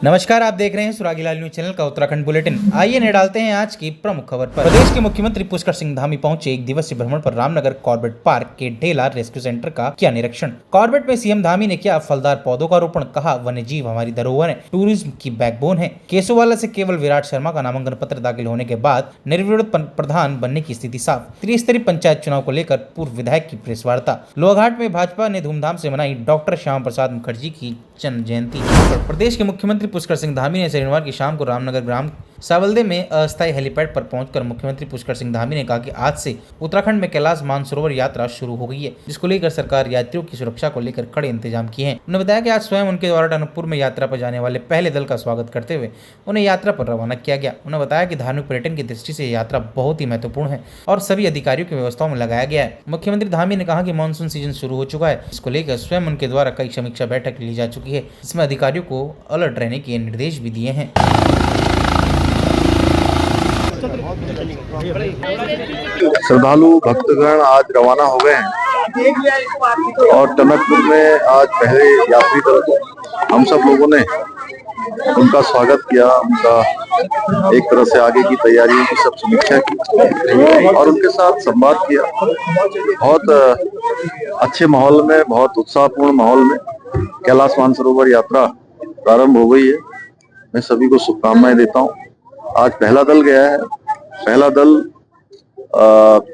नमस्कार, आप देख रहे हैं सुरागीलाल न्यूज चैनल का उत्तराखंड बुलेटिन। आइए ने डालते हैं आज की प्रमुख खबर पर। प्रदेश के मुख्यमंत्री पुष्कर सिंह धामी पहुंचे एक दिवसीय भ्रमण पर रामनगर कॉर्बेट पार्क के ढेला रेस्क्यू सेंटर का किया निरीक्षण। कॉर्बेट में सीएम धामी ने किया फलदार पौधों का रोपण, कहा वन्य जीव हमारी धरोहर है, टूरिज्म की बैकबोन है। केसोवाला से केवल विराट शर्मा का नामांकन पत्र दाखिल होने के बाद निर्विरोध प्रधान बनने की स्थिति साफ। त्रिस्तरीय पंचायत चुनाव को लेकर पूर्व विधायक की प्रेस वार्ता। लोहाघाट में भाजपा ने धूमधाम से मनाई डॉक्टर श्यामा प्रसाद मुखर्जी की जन्म जयंती। प्रदेश के मुख्यमंत्री पुष्कर सिंह धामी ने शनिवार की शाम को रामनगर ग्राम सावलदे में अस्थायी हेलीपैड पर पहुंचकर मुख्यमंत्री पुष्कर सिंह धामी ने कहा कि आज से उत्तराखंड में कैलाश मानसरोवर यात्रा शुरू हो गई है, जिसको लेकर सरकार यात्रियों की सुरक्षा को लेकर कड़े इंतजाम किए हैं। उन्होंने बताया कि आज स्वयं उनके द्वारा टनकपुर में यात्रा पर जाने वाले पहले दल का स्वागत करते हुए उन्हें यात्रा पर रवाना किया गया। उन्होंने बताया कि धार्मिक पर्यटन की दृष्टि से यात्रा बहुत ही महत्वपूर्ण है और सभी अधिकारियों की व्यवस्थाओं में लगाया गया है। मुख्यमंत्री धामी ने कहा कि मानसून सीजन शुरू हो चुका है, इसको लेकर स्वयं उनके द्वारा कई समीक्षा बैठक ली जा चुकी है, जिसमें अधिकारियों को अलर्ट रहने के निर्देश भी दिए हैं। श्रद्धालु भक्तगण आज रवाना हो गए हैं और टनकपुर में आज पहले यात्री दल को हम सब लोगों ने उनका स्वागत किया, उनका एक तरह से आगे की तैयारियों की सब समीक्षा की और उनके साथ संवाद किया। बहुत अच्छे माहौल में, बहुत उत्साहपूर्ण माहौल में कैलाश मानसरोवर यात्रा प्रारंभ हो गई है। मैं सभी को शुभकामनाएं देता हूँ। आज पहला दल गया है। पहला दल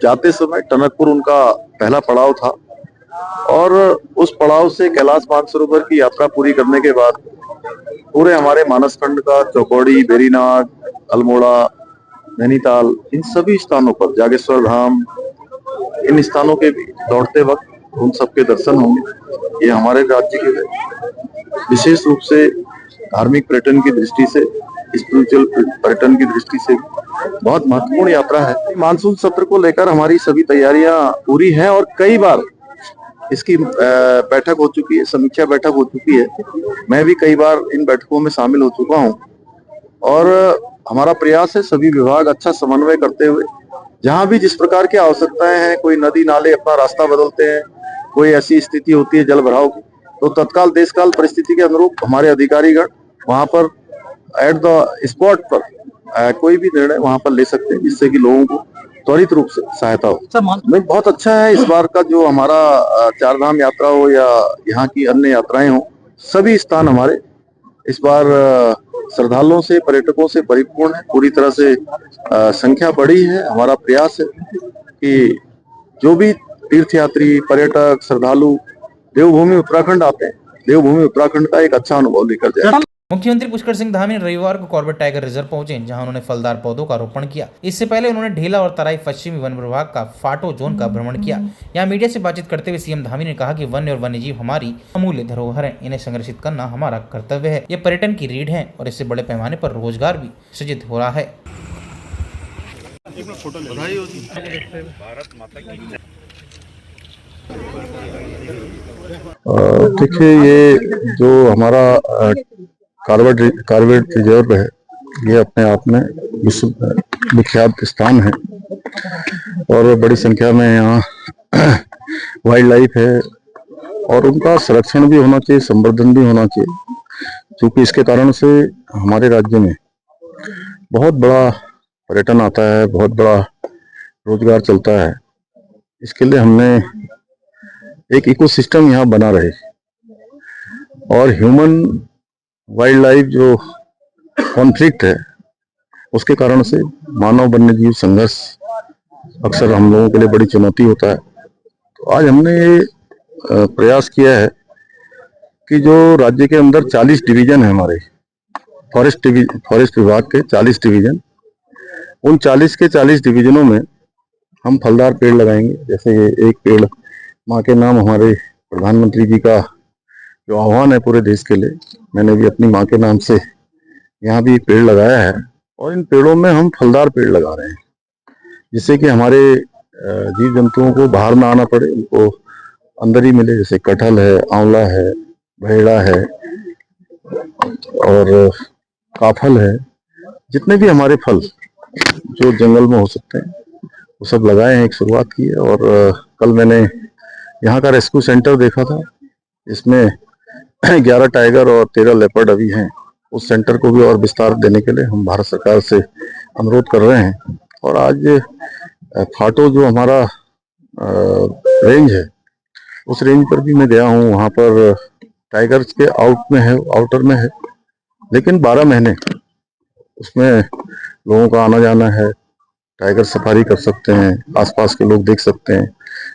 जाते समय टनकपुर उनका पहला पड़ाव था और उस पड़ाव से कैलाश मानसरोवर की यात्रा पूरी करने के बाद पूरे हमारे मानसखंड का चौकौड़ी, बेरीनाग, अल्मोड़ा, नैनीताल, इन सभी स्थानों पर, जागेश्वर धाम, इन स्थानों के भी दौड़ते वक्त उन सबके दर्शन होंगे। ये हमारे राज्य के विशेष रूप से धार्मिक पर्यटन की दृष्टि से, स्पिरिचुअल पर्यटन की दृष्टि से बहुत महत्वपूर्ण यात्रा है। मानसून सत्र को लेकर हमारी सभी तैयारियां पूरी हैं और कई बार इसकी बैठक हो चुकी है, समीक्षा बैठक हो चुकी है। मैं भी कई बार इन बैठकों में शामिल हो चुका हूं और हमारा प्रयास है सभी विभाग अच्छा समन्वय करते हुए जहां भी जिस प्रकार की आवश्यकताएं हैं, कोई नदी नाले अपना रास्ता बदलते हैं, कोई ऐसी स्थिति होती है जल भराव की, तो तत्काल देशकाल परिस्थिति के अनुरूप हमारे अधिकारीगण वहां पर एट द स्पॉट पर कोई भी निर्णय वहां पर ले सकते हैं, जिससे कि लोगों को त्वरित रूप से सहायता हो। बहुत अच्छा है इस बार का जो हमारा चारधाम यात्रा हो या यहाँ की अन्य यात्राएं हो, सभी स्थान हमारे इस बार श्रद्धालुओं से, पर्यटकों से परिपूर्ण है। पूरी तरह से संख्या बढ़ी है। हमारा प्रयास है कि जो भी तीर्थयात्री, पर्यटक, श्रद्धालु देवभूमि उत्तराखंड आते हैं, देवभूमि उत्तराखंड का एक अच्छा अनुभव लेकर जाए। मुख्यमंत्री पुष्कर सिंह धामी ने रविवार को कॉर्बेट टाइगर रिजर्व पहुंचे, जहां उन्होंने फलदार पौधों का रोपण किया। इससे पहले उन्होंने ढेला और तराई पश्चिमी वन विभाग का फाटो जोन का भ्रमण किया। यहां मीडिया से बातचीत करते हुए सीएम धामी ने कहा कि वन्य और वन्यजीव हमारी अमूल्य धरोहर है, इन्हें संरक्षित करना हमारा कर्तव्य है। ये पर्यटन की रीढ़ है और इससे बड़े पैमाने पर रोजगार भी सृजित हो रहा है। देखिए, ये जो हमारा कॉर्बेट रिजर्व है, ये अपने आप में विश्व विख्यात स्थान है और बड़ी संख्या में यहाँ वाइल्ड लाइफ है और उनका संरक्षण भी होना चाहिए, संवर्धन भी होना चाहिए, क्योंकि इसके कारण से हमारे राज्य में बहुत बड़ा पर्यटन आता है, बहुत बड़ा रोजगार चलता है। इसके लिए हमने एक इकोसिस्टम यहाँ बना रहे और ह्यूमन वाइल्ड लाइफ जो कॉन्फ्लिक्ट है, उसके कारण से मानव वन्य जीव संघर्ष अक्सर हम लोगों के लिए बड़ी चुनौती होता है। तो आज हमने ये प्रयास किया है कि जो राज्य के अंदर 40 डिवीजन है हमारे फॉरेस्ट विभाग के 40 डिवीजन, उन 40 के 40 डिवीजनों में हम फलदार पेड़ लगाएंगे। जैसे एक पेड़ माँ के नाम, हमारे प्रधानमंत्री जी का जो आह्वान है पूरे देश के लिए, मैंने भी अपनी माँ के नाम से यहाँ भी पेड़ लगाया है और इन पेड़ों में हम फलदार पेड़ लगा रहे हैं, जिससे कि हमारे जीव जंतुओं को बाहर ना आना पड़े, उनको अंदर ही मिले। जैसे कटहल है, आंवला है, भेड़ा है और काफल है, जितने भी हमारे फल जो जंगल में हो सकते हैं वो सब लगाए हैं, एक शुरुआत की है। और कल मैंने यहाँ का रेस्क्यू सेंटर देखा था, इसमें 11 टाइगर और 13 लेपर्ड अभी हैं, उस सेंटर को भी और विस्तार देने के लिए हम भारत सरकार से अनुरोध कर रहे हैं। और आज फाटो जो हमारा रेंज है, उस रेंज पर भी मैं गया हूँ। वहाँ पर टाइगर्स के आउटर में है, लेकिन 12 महीने उसमें लोगों का आना जाना है। टाइगर सफारी कर सकते हैं, आसपास के लोग देख सकते हैं।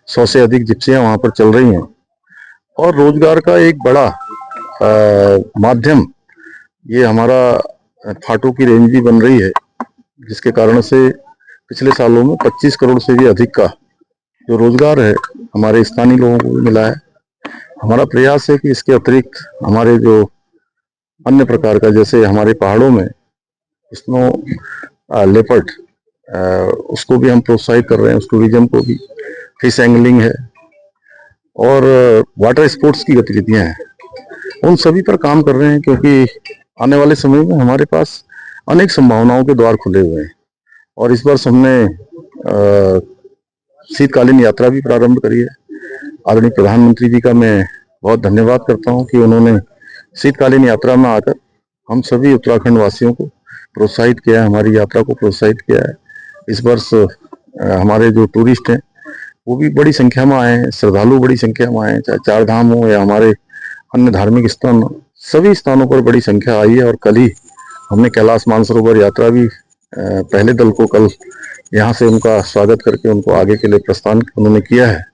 100 से अधिक जिप्सियां वहाँ पर चल रही हैं और रोजगार का एक बड़ा माध्यम ये हमारा फाटो की रेंज भी बन रही है, जिसके कारण से पिछले सालों में 25 करोड़ से भी अधिक का जो रोजगार है हमारे स्थानीय लोगों को भी मिला है। हमारा प्रयास है कि इसके अतिरिक्त हमारे जो अन्य प्रकार का, जैसे हमारे पहाड़ों में स्नो लेपर्ड, उसको भी हम प्रोत्साहित कर रहे हैं, उस टूरिज्म को भी। फिश एंगलिंग है और वाटर स्पोर्ट्स की गतिविधियां हैं, उन सभी पर काम कर रहे हैं, क्योंकि आने वाले समय में हमारे पास अनेक संभावनाओं के द्वार खुले हुए हैं। और इस वर्ष हमने शीतकालीन यात्रा भी प्रारंभ करी है। आदरणीय प्रधानमंत्री जी का मैं बहुत धन्यवाद करता हूं कि उन्होंने शीतकालीन यात्रा में आकर हम सभी उत्तराखंड वासियों को प्रोत्साहित किया है, हमारी यात्रा को प्रोत्साहित किया है। इस वर्ष हमारे जो टूरिस्ट हैं वो भी बड़ी संख्या में आए हैं, श्रद्धालु बड़ी संख्या में आए हैं, चाहे चार धाम हो या हमारे अन्य धार्मिक स्थान, सभी स्थानों पर बड़ी संख्या आई है। और कल ही हमने कैलाश मानसरोवर यात्रा भी पहले दल को कल यहाँ से उनका स्वागत करके उनको आगे के लिए प्रस्थान उन्होंने किया है।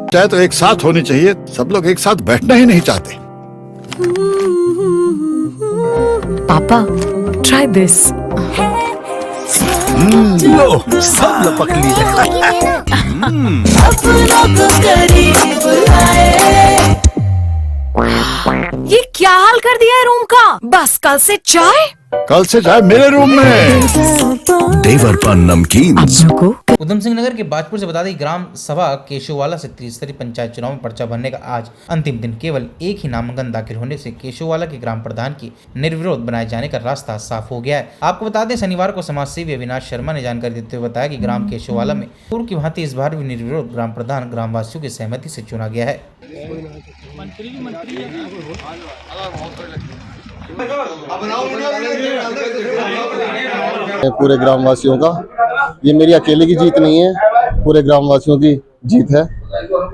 चाहे तो एक साथ होनी चाहिए, सब लोग एक साथ बैठना ही नहीं चाहते। पापा, try this. लो, सब लपक लिए। ये क्या हाल कर दिया है रूम का? बस कल से चाय। कल से चाय मेरे रूम में। देवर पान नमकीन। को उधम सिंह नगर के बाजपुर से बता दें, ग्राम सभा केशोवाला से त्रिस्तरीय पंचायत चुनाव में पर्चा भरने का आज अंतिम दिन। केवल एक ही नामांकन दाखिल होने से केशोवाला के ग्राम प्रधान की निर्विरोध बनाए जाने का रास्ता साफ हो गया है। आपको बता दें, शनिवार को समाज सेवी अविनाश शर्मा ने जानकारी देते हुए बताया कि ग्राम केशोवाला में पूर्व की भांति इस बार भी निर्विरोध ग्राम प्रधान ग्रामवासियों की सहमति से चुना गया है। पूरे ग्रामवासियों का, ये मेरी अकेले की जीत नहीं है, पूरे ग्रामवासियों की जीत है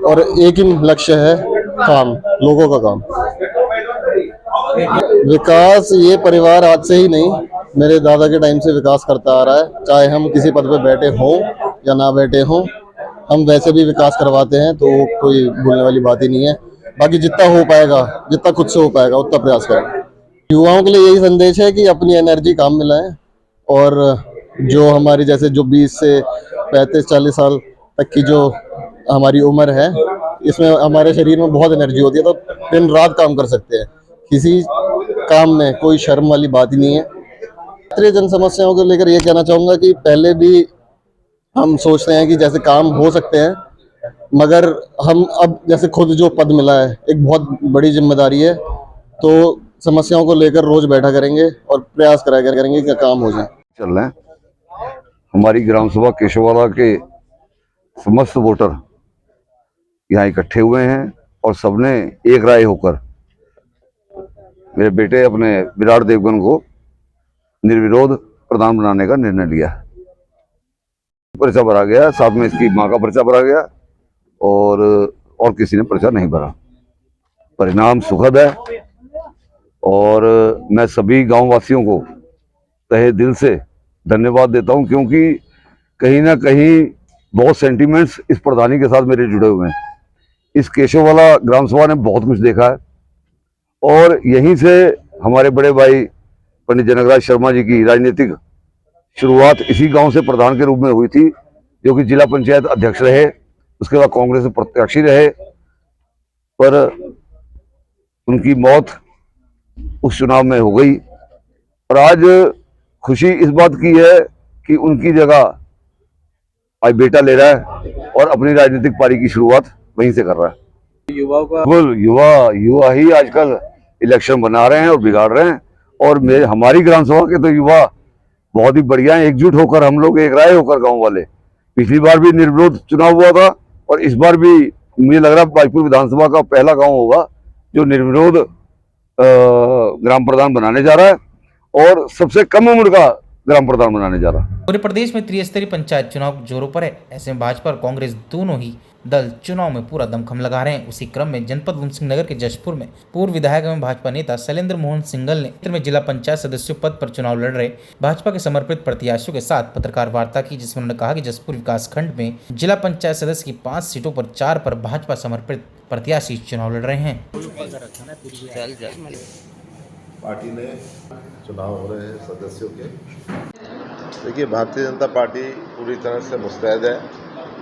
और एक ही लक्ष्य है, काम, लोगों का काम। विकास ये परिवार आज से ही नहीं, मेरे दादा के टाइम से विकास करता आ रहा है। चाहे हम किसी पद पे बैठे हों या ना बैठे हों, हम वैसे भी विकास करवाते हैं, तो कोई भूलने वाली बात ही नहीं है। बाकी जितना हो पाएगा, जितना खुद से हो पाएगा उतना प्रयास करें। युवाओं के लिए यही संदेश है कि अपनी एनर्जी काम में लाएं और जो हमारी जैसे जो 20 से 35-40 साल तक की जो हमारी उम्र है, इसमें हमारे शरीर में बहुत एनर्जी होती है, तो दिन रात काम कर सकते हैं। किसी काम में कोई शर्म वाली बात ही नहीं है। क्षेत्रीय जन समस्याओं को लेकर ये कहना चाहूँगा कि पहले भी हम सोचते हैं कि जैसे काम हो सकते हैं, मगर हम अब जैसे खुद जो पद मिला है, एक बहुत बड़ी जिम्मेदारी है, तो समस्याओं को लेकर रोज बैठा करेंगे और प्रयास करेंगे कि काम हो जाए। चल रहे हैं। हमारी ग्राम सभा केशोवाला के समस्त वोटर यहाँ इकट्ठे हुए हैं और सबने एक राय होकर मेरे बेटे अपने विराट देवगन को निर्विरोध प्रधान बनाने का निर्णय लिया। पर्चा भरा गया, साथ में इसकी मां का पर्चा भरा गया और किसी ने पर्चा नहीं भरा। परिणाम सुखद है और मैं सभी गांव वासियों को तहे दिल से धन्यवाद देता हूं, क्योंकि कहीं ना कहीं बहुत सेंटिमेंट्स इस प्रधानी के साथ मेरे जुड़े हुए हैं। इस केशोवाला ग्राम सभा ने बहुत कुछ देखा है और यहीं से हमारे बड़े भाई पंडित जनकराज शर्मा जी की राजनीतिक शुरुआत इसी गांव से प्रधान के रूप में हुई थी, जो कि जिला पंचायत अध्यक्ष रहे, उसके बाद कांग्रेस में प्रत्याशी रहे, पर उनकी मौत उस चुनाव में हो गई। और आज खुशी इस बात की है कि उनकी जगह आज बेटा ले रहा है और अपनी राजनीतिक पारी की शुरुआत वहीं से कर रहा है। युवा ही आजकल इलेक्शन बना रहे हैं और बिगाड़ रहे हैं, और हमारी ग्राम सभा के तो युवा बहुत ही बढ़िया है। एकजुट होकर हम लोग एक राय होकर गांव वाले, पिछली बार भी निर्विरोध चुनाव हुआ था और इस बार भी मुझे लग रहा है बाजपुर विधानसभा का पहला गांव होगा जो निर्विरोध ग्राम प्रधान बनाने जा रहा है और सबसे कम उम्र का ग्राम प्रधान बनाने जा रहा है। पूरे प्रदेश में त्रिस्तरीय पंचायत चुनाव जोरों पर है। ऐसे में भाजपा और कांग्रेस दोनों ही दल चुनाव में पूरा दमखम लगा रहे हैं। उसी क्रम में जनपद उधम सिंह नगर के जशपुर में पूर्व विधायक एवं भाजपा नेता शैलेंद्र मोहन सिंघल ने क्षेत्र में जिला पंचायत सदस्य पद पर चुनाव लड़ रहे भाजपा के समर्पित प्रत्याशियों के साथ पत्रकार वार्ता की, जिसमें उन्होंने कहा कि जशपुर विकास खंड में जिला पंचायत सदस्य की 5 सीटों पर 4 पर भाजपा समर्पित प्रत्याशी चुनाव लड़ रहे हैं। पार्टी में चुनाव हो रहे हैं सदस्यों के। देखिए, भारतीय जनता पार्टी पूरी तरह से मुस्तैद है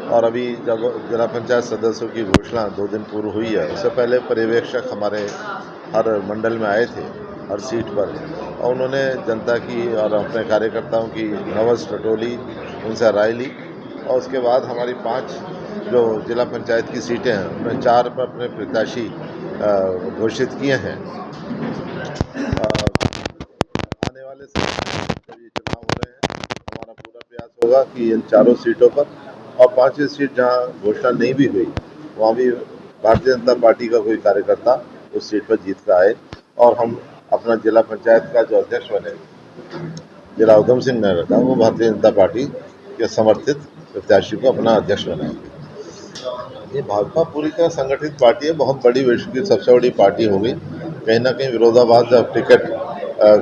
और अभी जब जिला पंचायत सदस्यों की घोषणा 2 दिन पूर्व हुई है, उससे पहले पर्यवेक्षक हमारे हर मंडल में आए थे, हर सीट पर, और उन्होंने जनता की और अपने कार्यकर्ताओं की नवज टटोली, उनसे राय ली और उसके बाद हमारी 5 जो जिला पंचायत की सीटें हैं उनमें 4 पर अपने प्रत्याशी घोषित किए हैं। आने वाले समय जब ये चुनाव हो रहे हैं, हमारा पूरा प्रयास होगा कि इन 4 सीटों पर और 5वीं सीट जहां घोषणा नहीं भी हुई वहां भी भारतीय जनता पार्टी का कोई कार्यकर्ता उस सीट पर जीत कर आए और हम अपना जिला पंचायत का जो अध्यक्ष बने, जिला उधम सिंह नगर का, वो भारतीय जनता पार्टी के समर्थित प्रत्याशी को अपना अध्यक्ष बनाएंगे। ये भाजपा पूरी तरह संगठित पार्टी है, बहुत बड़ी, विश्व की सबसे बड़ी पार्टी हो गई। कहीं ना कहीं विरोधाभास जब टिकट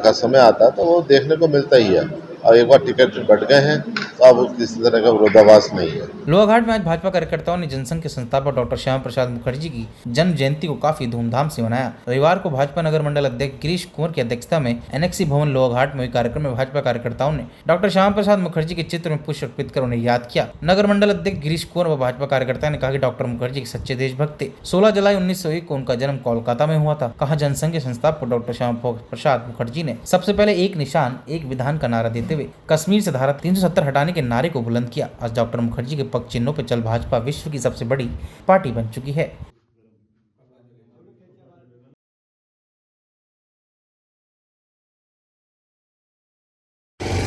का समय आता है तो वो देखने को मिलता ही है, और एक बार टिकट बढ़ गए हैं तो अब किसी तरह का विरोधाभास नहीं है। लोहाघाट में आज भाजपा कार्यकर्ताओं ने जनसंघ के संस्थापक डॉक्टर श्यामा प्रसाद मुखर्जी की जन्म जयंती को काफी धूमधाम से मनाया। रविवार को भाजपा नगर मंडल अध्यक्ष गिरीश कुंवर की अध्यक्षता में एनेक्सी भवन लोहाघाट में हुए कार्यक्रम में भाजपा कार्यकर्ताओं ने डॉक्टर श्यामा प्रसाद मुखर्जी के चित्र में पुष्प अर्पित कर उन्हें याद किया। नगर मंडल अध्यक्ष गिरीश कुंवर व भाजपा कार्यकर्ता ने कहा कि डॉक्टर मुखर्जी के सच्चे देशभक्त थे। 16 जुलाई 1901 को उनका जन्म कोलकाता में हुआ था। कहा जनसंघ के संस्थापक डॉक्टर श्यामा प्रसाद मुखर्जी ने सबसे पहले एक निशान एक विधान का नारा देते हुए कश्मीर से धारा 370 हटाने के नारे को बुलंद किया। आज डॉक्टर मुखर्जी के पग चिन्हों पर चल भाजपा विश्व की सबसे बड़ी पार्टी बन चुकी है।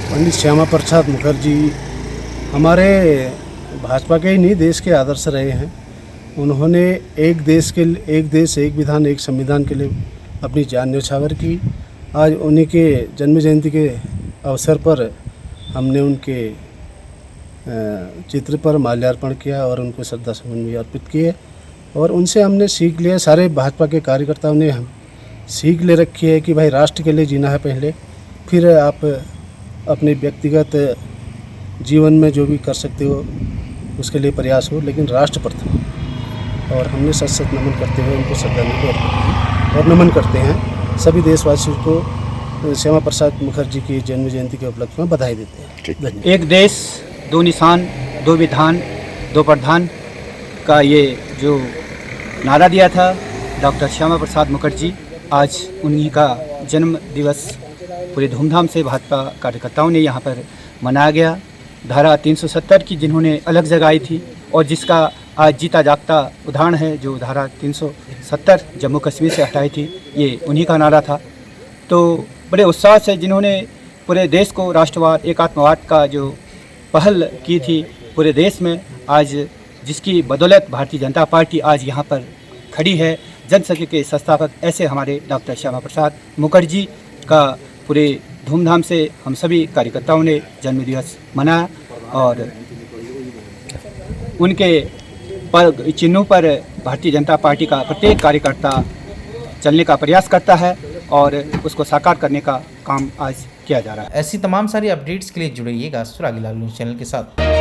पंडित श्यामा प्रसाद मुखर्जी हमारे भाजपा के ही नहीं, देश के आदर्श रहे हैं। उन्होंने एक देश एक विधान एक संविधान के लिए अपनी जान न्यौछावर की। आज उन्हीं के जन्म जयंती के अवसर पर हमने उनके चित्र पर माल्यार्पण किया और उनको श्रद्धासुमन भी अर्पित किए। और उनसे हमने सीख लिया, सारे भाजपा के कार्यकर्ताओं ने हम सीख ले रखी है कि भाई राष्ट्र के लिए जीना है पहले, फिर आप अपने व्यक्तिगत जीवन में जो भी कर सकते हो उसके लिए प्रयास हो, लेकिन राष्ट्र प्रथम। और हमने सत सत नमन करते हुए उनको श्रद्धांजलि अर्पित की और नमन करते हैं सभी देशवासियों को श्यामा प्रसाद मुखर्जी की जन्म जयंती के उपलक्ष्य में बधाई देते हैं। एक देश दो निशान दो विधान दो प्रधान का ये जो नारा दिया था डॉक्टर श्यामा प्रसाद मुखर्जी, आज उन्हीं का जन्म दिवस पूरे धूमधाम से भाजपा कार्यकर्ताओं ने यहाँ पर मनाया गया। धारा 370 की जिन्होंने अलग जगाई थी और जिसका आज जीता जागता उदाहरण है, जो धारा 370 जम्मू कश्मीर से हटाई थी, ये उन्हीं का नारा था। तो बड़े उत्साह से जिन्होंने पूरे देश को राष्ट्रवाद एकात्मवाद का जो पहल की थी पूरे देश में, आज जिसकी बदौलत भारतीय जनता पार्टी आज यहाँ पर खड़ी है। जनसंघ के संस्थापक ऐसे हमारे डॉक्टर श्यामा प्रसाद मुखर्जी का पूरे धूमधाम से हम सभी कार्यकर्ताओं ने जन्मदिवस मनाया और उनके चिन्हों पर भारतीय जनता पार्टी का प्रत्येक कार्यकर्ता चलने का प्रयास करता है और उसको साकार करने का काम आज किया जा रहा है। ऐसी तमाम सारी अपडेट्स के लिए जुड़े रहिएगा सुरागी लाल न्यूज़ चैनल के साथ।